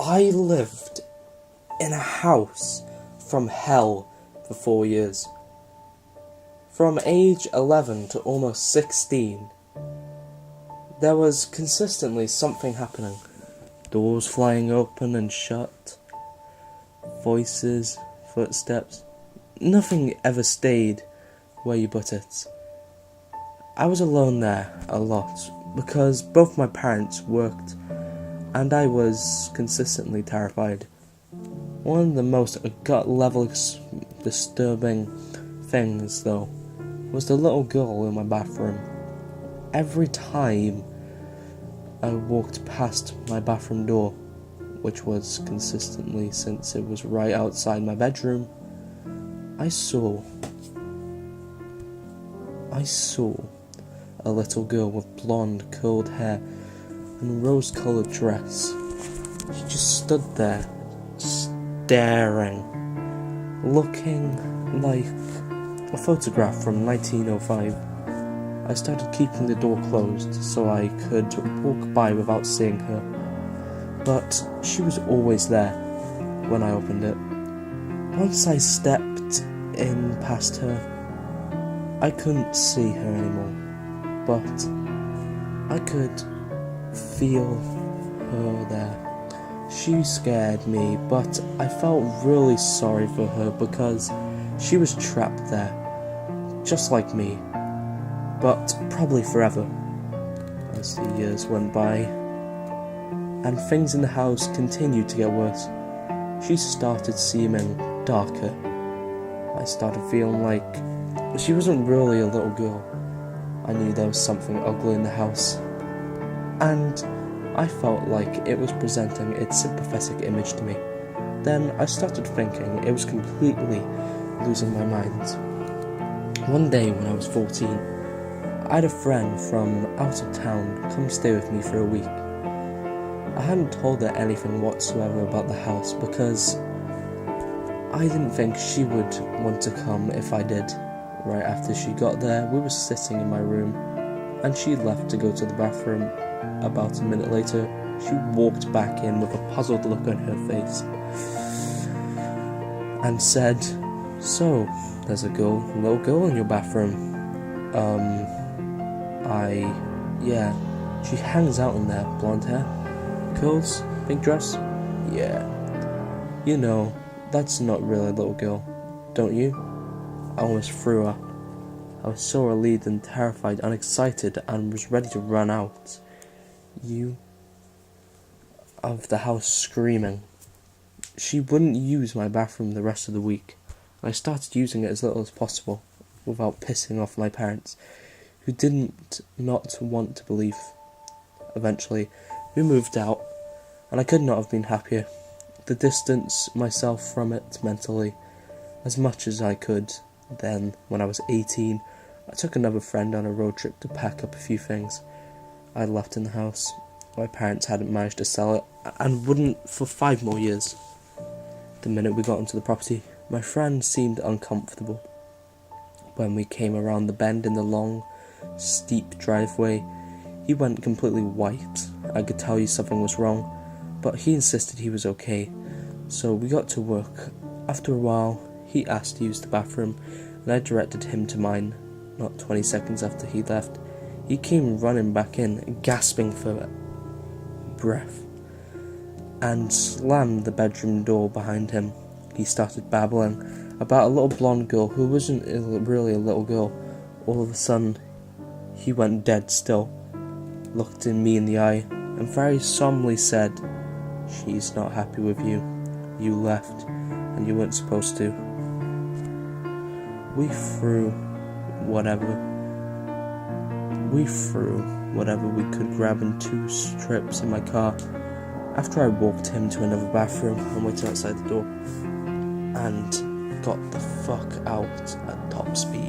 I lived in a house from hell for 4 years. From age 11 to almost 16, there was consistently something happening. Doors flying open and shut, voices, footsteps. Nothing ever stayed where you put it. I was alone there a lot because both my parents worked and I was consistently terrified. One of the most gut-level disturbing things, though, was the little girl in my bathroom. Every time I walked past my bathroom door, which was consistently since it was right outside my bedroom, I saw a little girl with blonde curled hair and rose-coloured dress. She just stood there, staring, looking like a photograph from 1905. I started keeping the door closed so I could walk by without seeing her, but she was always there when I opened it. Once I stepped in past her, I couldn't see her anymore, but I could feel her there. She scared me, but I felt really sorry for her because she was trapped there, just like me, but probably forever. As the years went by, and things in the house continued to get worse, she started seeming darker. I started feeling like she wasn't really a little girl. I knew there was something ugly in the house, and I felt like it was presenting its sympathetic image to me. Then I started thinking it was completely losing my mind. One day when I was 14, I had a friend from out of town come stay with me for a week. I hadn't told her anything whatsoever about the house because I didn't think she would want to come if I did. Right after she got there, we were sitting in my room, and she left to go to the bathroom. About a minute later, she walked back in with a puzzled look on her face and said, "So, there's a little girl in your bathroom." Yeah, she hangs out in there, blonde hair, curls, pink dress. Yeah, you know, that's not really a little girl, don't you? I almost threw up. I was so relieved and terrified and excited and was ready to run out. Of the house screaming. She wouldn't use my bathroom the rest of the week. I started using it as little as possible without pissing off my parents, who didn't not want to believe. Eventually, we moved out, and I could not have been happier. To distance myself from it mentally as much as I could. Then, when I was 18, I took another friend on a road trip to pack up a few things I had left in the house. My parents hadn't managed to sell it, and wouldn't for 5 more years. The minute we got into the property, my friend seemed uncomfortable. When we came around the bend in the long, steep driveway, he went completely white. I could tell you something was wrong, but he insisted he was okay, so we got to work. After a while, he asked to use the bathroom, and I directed him to mine. Not 20 seconds after he left, he came running back in, gasping for breath, and slammed the bedroom door behind him. He started babbling about a little blonde girl who wasn't really a little girl. All of a sudden, he went dead still, looked me in the eye, and very solemnly said, "She's not happy with you. You left, and you weren't supposed to." We threw whatever we could grab in 2 strips in my car after I walked him to another bathroom and waited outside the door and got the fuck out at top speed.